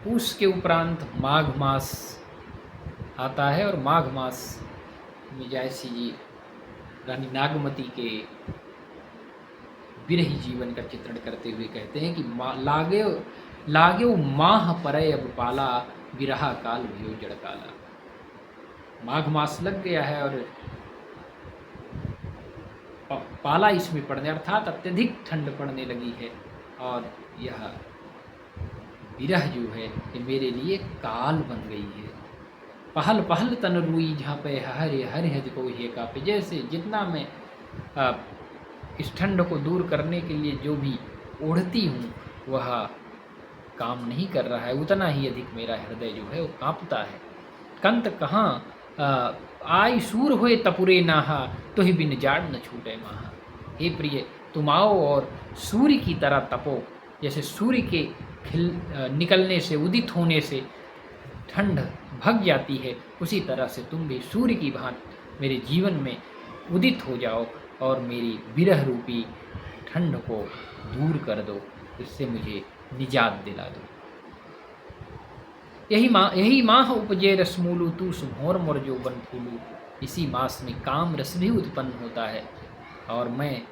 पूस के उपरांत माघ मास आता है और माघ मास में जायसी जी रानी नागमती के विरही जीवन का चित्रण करते हुए कहते हैं कि लागे लागेओ माह परय अब पाला, विरहा काल भयो जड़ काला। माघ मास लग गया है और पाला इसमें पड़ने अर्थात अत्यधिक ठंड पड़ने लगी है और यह विरह जो है ये मेरे लिए काल बन गई है। पहल पहल तन रुई झाँपे हरे हरे हज को हे कापे। जैसे जितना मैं इस ठंड को दूर करने के लिए जो भी ओढ़ती हूँ वह काम नहीं कर रहा है, उतना ही अधिक मेरा हृदय जो है वो कांपता है। कंत कहाँ आई सूर हुए तपुरे नाहा, तो ही बिन जाड़ न छूटे माहा। हे प्रिय, तुम आओ और सूर्य की तरह तपो। जैसे सूर्य के निकलने से, उदित होने से ठंड भग जाती है, उसी तरह से तुम भी सूर्य की भांति मेरे जीवन में उदित हो जाओ और मेरी विरह रूपी ठंड को दूर कर दो, इससे मुझे निजात दिला दो। यही माह उपजे रसमूलू, तू सुभोर मोर जोबन फूलू। इसी मास में काम रस भी उत्पन्न होता है और मैं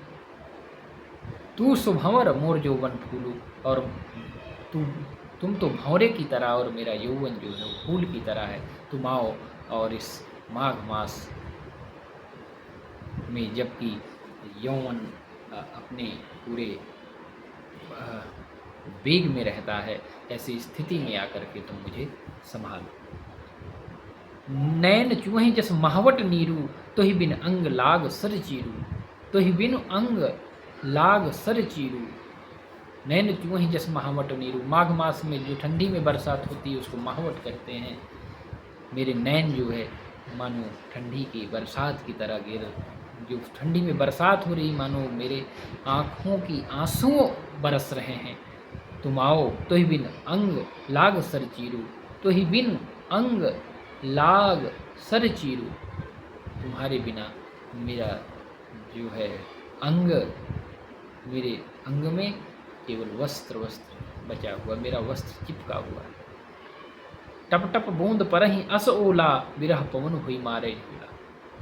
तू सुभंवर मोर जोबन फूलू, और तुम तो भंवरे की तरह और मेरा यौवन जो है वो फूल की तरह है। तुम आओ और इस माघ मास में जबकि यौवन अपने पूरे वेग में रहता है, ऐसी स्थिति में आकर के तुम मुझे संभालो। नैन चूहे जस महावट नीरू, तो ही बिन अंग लाग सर चीरू। तो ही बिन अंग लाग सर चीरू। नैन चूहे जस महावट नीरू। माघ मास में जो ठंडी में बरसात होती है उसको महावट कहते हैं। मेरे नैन जो है मानो ठंडी की बरसात की तरह जो ठंडी में बरसात हो रही, मानो मेरे आँखों की आंसुओं बरस रहे हैं। तुम आओ तो ही बिन अंग लाग सर चीरू। तो ही बिन अंग लाग सर चीरू। तुम्हारे बिना मेरा जो है अंग, मेरे अंग में केवल वस्त्र बचा हुआ, मेरा वस्त्र चिपका हुआ है। टप टप बूंद पर ही अस ओला, विरह पवन हुई मारे झूला।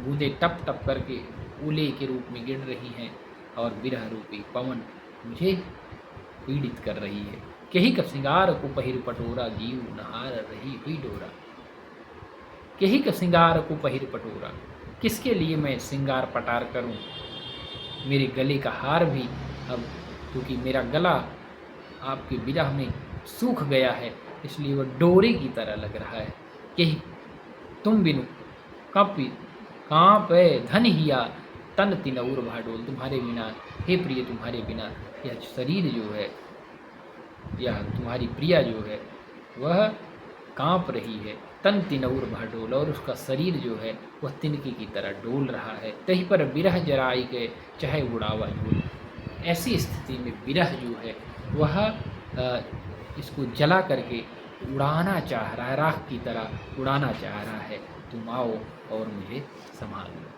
बूंदे टप टप करके ओले के रूप में गिर रही हैं और विरह रूपी पवन मुझे पीड़ित कर रही है। केही का सिंगार को पहिर पटोरा, जीव नहार रही हुई डोरा। केही का सिंगार को पहिर पटोरा, किसके लिए मैं सिंगार पटार करूं। मेरे गले का हार भी अब, क्योंकि मेरा गला आपके विरह में सूख गया है, इसलिए वह डोरे की तरह लग रहा है। केही तुम बिनु कांपे धन हिया, तन तिनौर भाडोल। तुम्हारे बिना हे प्रिय, तुम्हारे बिना यह शरीर जो है, यह तुम्हारी प्रिया जो है वह कांप रही है। तन तिनौर भाडोल, और उसका शरीर जो है वह तिनके की तरह डोल रहा है। तही पर विरह जराई के चाहे उड़ावा झूल। ऐसी स्थिति में विरह जो है वह इसको जला करके उड़ाना चाह रहा है, राख की तरह उड़ाना चाह रहा है। तुम आओ और मुझे संभाल लो।